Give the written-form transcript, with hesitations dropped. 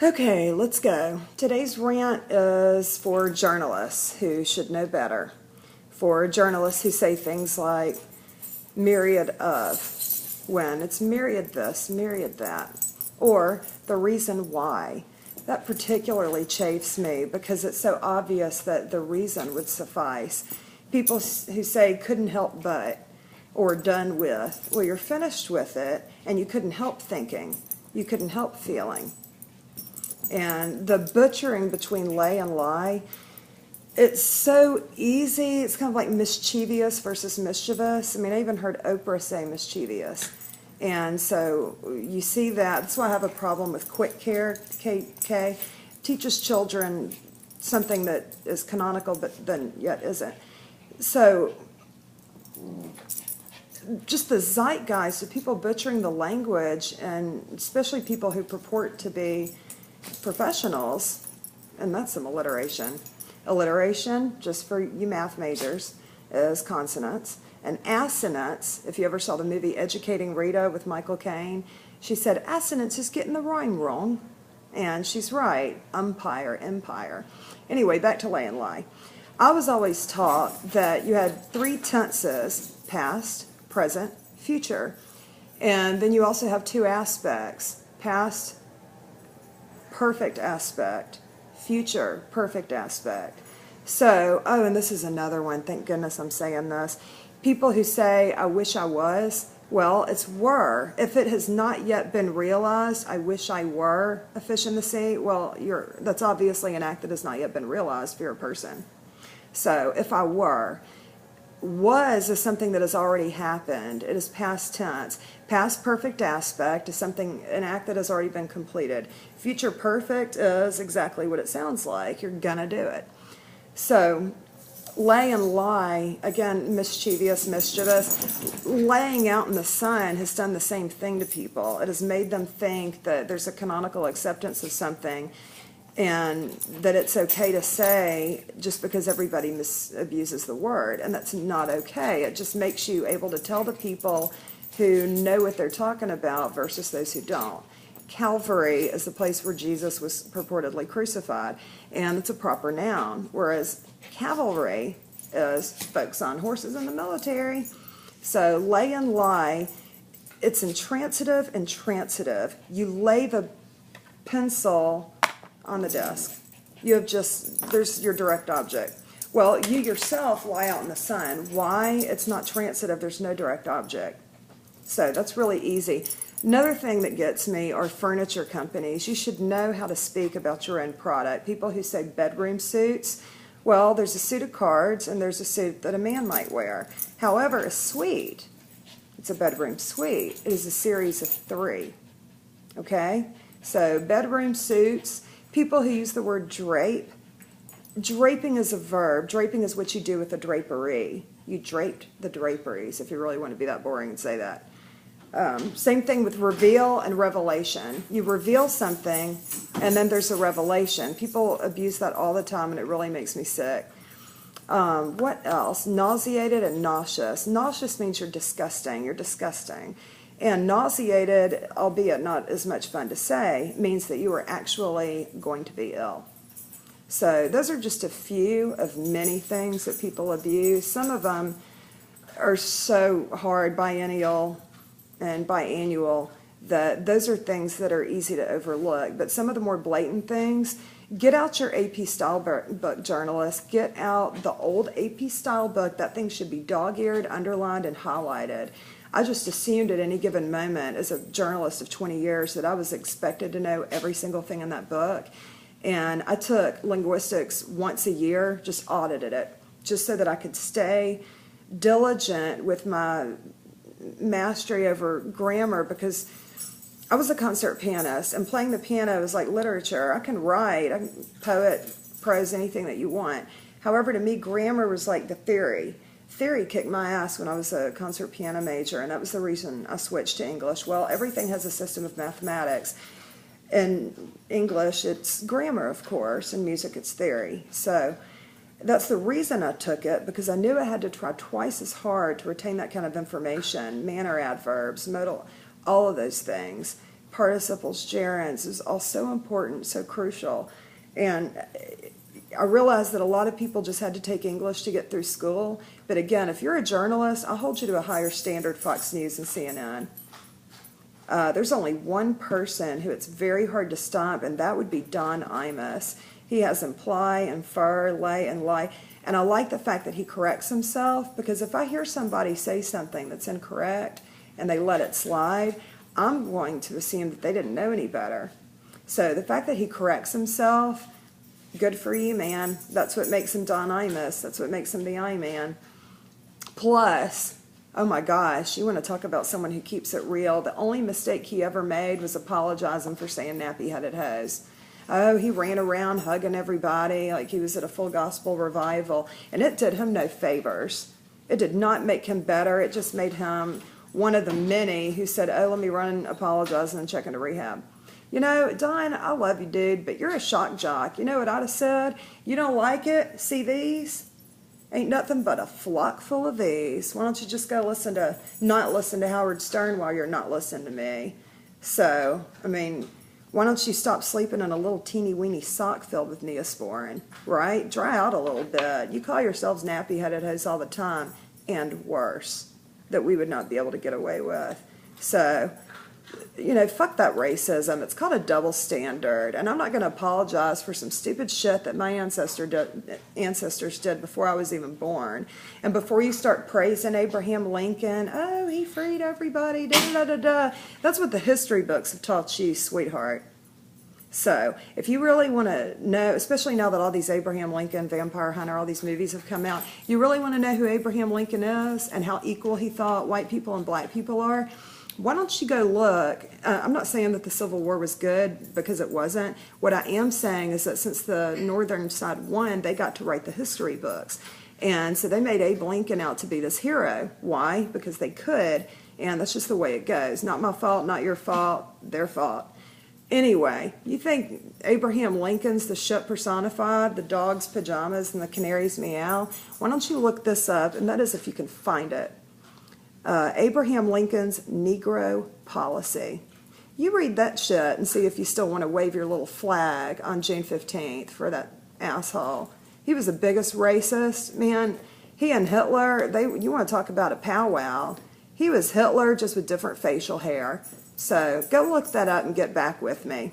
Okay, let's go. Today's rant is for journalists who should know better. For journalists who say things like myriad of, when it's myriad this, myriad that, or the reason why. That particularly chafes me because it's so obvious that the reason would suffice. People who say couldn't help but, or done with, well, you're finished with it and you couldn't help thinking, you couldn't help feeling. And the butchering between lay and lie, it's so easy. It's kind of like mischievous versus mischievous. I mean, I even heard Oprah say mischievous. And so you see that. That's why I have a problem with quick care, KK. Teaches children something that is canonical but then yet isn't. So just the zeitgeist of people butchering the language, and especially people who purport to be professionals, and that's some alliteration. Alliteration, just for you math majors, is consonants. And assonance, if you ever saw the movie Educating Rita with Michael Caine, she said, assonance is getting the rhyme wrong. And she's right, umpire, empire. Anyway, back to lay and lie. I was always taught that you had three tenses, past, present, future. And then you also have two aspects, past, perfect aspect, future, perfect aspect. So, oh, and this is another one, thank goodness I'm saying this. People who say, I wish I was, well, it's were. If it has not yet been realized, I wish I were a fish in the sea, well, that's obviously an act that has not yet been realized if you're a person. So, if I were, was is something that has already happened. It is past tense. Past perfect aspect is something, an act that has already been completed. Future perfect is exactly what it sounds like. You're gonna do it. So, lay and lie, again, mischievous, mischievous. Laying out in the sun has done the same thing to people. It has made them think that there's a canonical acceptance of something and that it's okay to say just because everybody misabuses the word, and that's not okay. It just makes you able to tell the people who know what they're talking about versus those who don't. Calvary is the place where Jesus was purportedly crucified, and it's a proper noun, whereas cavalry is folks on horses in the military. So lay and lie, it's intransitive and transitive. You lay the pencil on the desk. You have there's your direct object. Well, you yourself lie out in the sun. Why? It's not transitive, there's no direct object. So that's really easy. Another thing that gets me are furniture companies. You should know how to speak about your own product. People who say bedroom suits, well, there's a suit of cards and there's a suit that a man might wear. However, a suite, it's a bedroom suite. It is a series of three. Okay? So bedroom suits, people who use the word drape, draping is a verb. Draping is what you do with a drapery. You draped the draperies, if you really want to be that boring and say that. Same thing with reveal and revelation. You reveal something, and then there's a revelation. People abuse that all the time, and it really makes me sick. What else? Nauseated and nauseous. Nauseous means you're disgusting. You're disgusting. And nauseated, albeit not as much fun to say, means that you are actually going to be ill. So those are just a few of many things that people abuse. Some of them are so hard, biennial and biannual, that those are things that are easy to overlook. But some of the more blatant things, get out your AP style book, journalists. Get out the old AP style book. That thing should be dog-eared, underlined, and highlighted. I just assumed at any given moment as a journalist of 20 years that I was expected to know every single thing in that book. And I took linguistics once a year, just audited it, just so that I could stay diligent with my mastery over grammar, because I was a concert pianist, and playing the piano is like literature. I can write, I can poet, prose, anything that you want. However, to me, grammar was like the theory. Theory kicked my ass when I was a concert piano major, and that was the reason I switched to English. Well, everything has a system of mathematics. In English, it's grammar, of course. In music, it's theory. So that's the reason I took it, because I knew I had to try twice as hard to retain that kind of information, manner adverbs, modal, all of those things. participles, gerunds is all so important, so crucial. And I realized that a lot of people just had to take English to get through school. But again, if you're a journalist, I'll hold you to a higher standard, Fox News and CNN. There's only one person who it's very hard to stop, and that would be Don Imus. He has imply, infer, lay, and lie. And I like the fact that he corrects himself, because if I hear somebody say something that's incorrect and they let it slide, I'm going to assume that they didn't know any better. So the fact that he corrects himself, good for you, man. That's what makes him Don Imus. That's what makes him the I-Man. Plus, oh my gosh, you want to talk about someone who keeps it real. The only mistake he ever made was apologizing for saying nappy-headed hose. Oh, he ran around hugging everybody like he was at a full gospel revival, and it did him no favors. It did not make him better. It just made him one of the many who said, oh, let me run apologizing and check into rehab. You know, Don, I love you, dude, but you're a shock jock. You know what I'd have said? You don't like it? See these? Ain't nothing but a flock full of these. Why don't you just go not listen to Howard Stern while you're not listening to me? So, I mean, why don't you stop sleeping in a little teeny-weeny sock filled with Neosporin, right? Dry out a little bit. You call yourselves nappy-headed hoes all the time, and worse, that we would not be able to get away with. So, you know, fuck that racism. It's called a double standard, and I'm not going to apologize for some stupid shit that my ancestors did before I was even born. And before you start praising Abraham Lincoln, oh, he freed everybody, da-da-da-da-da. That's what the history books have taught you, sweetheart. So, if you really want to know, especially now that all these Abraham Lincoln, Vampire Hunter, all these movies have come out, you really want to know who Abraham Lincoln is and how equal he thought white people and black people are, why don't you go look? I'm not saying that the Civil War was good, because it wasn't. What I am saying is that since the northern side won, they got to write the history books. And so they made Abe Lincoln out to be this hero. Why? Because they could, and that's just the way it goes. Not my fault, not your fault, their fault. Anyway, you think Abraham Lincoln's the shit personified, the dog's pajamas and the canary's meow? Why don't you look this up, and that is if you can find it. Abraham Lincoln's Negro Policy. You read that shit and see if you still want to wave your little flag on June 15th for that asshole. He was the biggest racist, man. He and Hitler, you want to talk about a powwow. He was Hitler, just with different facial hair. So go look that up and get back with me.